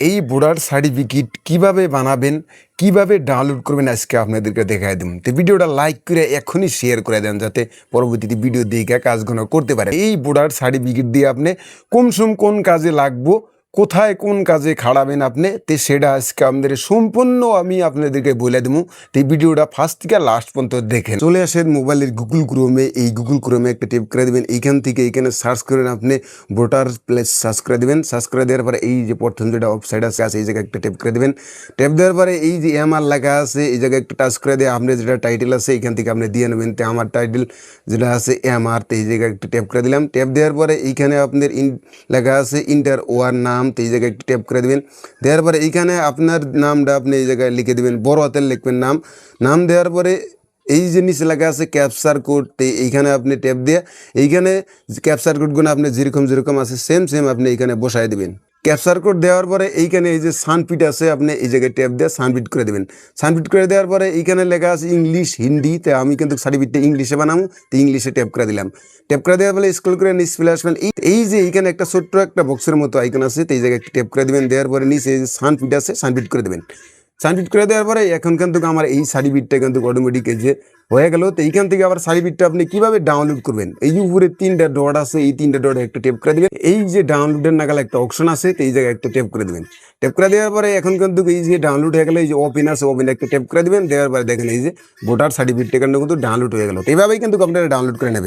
এই voter certificate কিভাবে বানাবেন, কিভাবে ডাউনলোড করবেন আজকে আপনাদেরকে দেখাই দেব। তো ভিডিওটা লাইক করে এখনই শেয়ার করে দেন যাতে পরবর্তীতে ভিডিও দেখে কাজগুলো করতে পারে। এই ভোটার সার্টিফিকেট দিয়ে আপনি কোন কাজে লাগবো, কোথায় কোন কাজে খাড়াবেন আপনি, তো সেটা আজকে আমাদের সম্পূর্ণ আমি আপনাদেরকে বলে দেবো। তো এই ভিডিওটা ফার্স্ট থেকে লাস্ট পর্যন্ত দেখেন। চলে আসেন মোবাইলের গুগল ক্রোমে, এই গুগল ক্রোমে একটা টেপ করে দেবেন। এইখান থেকে এইখানে সার্চ করেন আপনি ভোটার প্লেস, সার্চ করে দেবেন। সার্চ করে দেওয়ার পরে এই যে প্রথম যেটা ওয়েবসাইট আছে এই জায়গায় একটা টেপ করে দেবেন। টেপ দেওয়ার পরে এই যে এমআর লেখা আছে এই জায়গায় একটা টাচ করে দিয়ে আপনি যেটা টাইটেল আছে এখান থেকে আপনি দিয়ে নেবেন। তো আমার টাইটেল যেটা আছে এমআর, তো এই জায়গায় একটা টেপ করে দিলাম। টেপ দেওয়ার পরে এইখানে আপনার লেখা আছে ইন্টার ওয়ার নাম, তো এই জায়গায় একটু ট্যাপ করে দেবেন। দেওয়ার পরে এইখানে আপনার নামটা আপনি এই জায়গায় লিখে দেবেন, বড় হাতের লিখবেন নাম দেওয়ার পরে এই যে নিচে লেখা আছে ক্যাপচার কোড, তো এইখানে আপনি ট্যাপ দিয়ে এইখানে ক্যাপচার কোডগুলো আপনি যেরকম আছে সেম আপনি এইখানে বসায় দেবেন। ক্যাপচার কোড দেওয়ার পরে এইখানে এই যে সানপিট আছে আপনি এই জায়গায় ট্যাপ দিয়ে সানপিট করে দেবেন। সানপিট করে দেওয়ার পরে এইখানে লেখা আছে ইংলিশ হিন্দি, তো আমি কিন্তু সার্টিফিকেটটা ইংলিশে বানাবো, তো ইংলিশে ট্যাপ করে দিলাম। ট্যাপ করে দেওয়ার পরে স্ক্রল করে নিচে চলে আসবেন। এই যে এইখানে একটা ছোট্ট একটা বক্সের মতো আইকন আছে, তো এই জায়গায় ট্যাপ করে দেবেন। দেওয়ার পরে নিচে এই যে সানপিট আছে সানপিট করে দেবেন। সাবমিট করে দেওয়ার পরে এখন কিন্তু আমার এই সার্টিফিকেটটা কিন্তু অটোমেটিক এই যে হয়ে গেল। তো এইখান থেকে আবার সার্টিফিকেটটা আপনি কিভাবে ডাউনলোড করবেন, এই যে উপরে 3টা ডট আছে এই 3টা ডটে একটা টেপ করে দেবেন। এই যে ডাউনলোডের নাগালে একটা অপশন আছে, তো এই জায়গায় একটা টেপ করে দেবেন। টেপ করে দেওয়ার পরে এখন কিন্তু এই যে ডাউনলোড হয়ে গেল, এই যে ওপেন আছে ওপেনে একটা টেপ করে দেবেন। দেওয়ার পরে দেখেন এই যে ভোটার সার্টিফিকেটটা কিন্তু ডাউনলোড হয়ে গেল। এইভাবেই কিন্তু আপনারা ডাউনলোড করে নেবেন।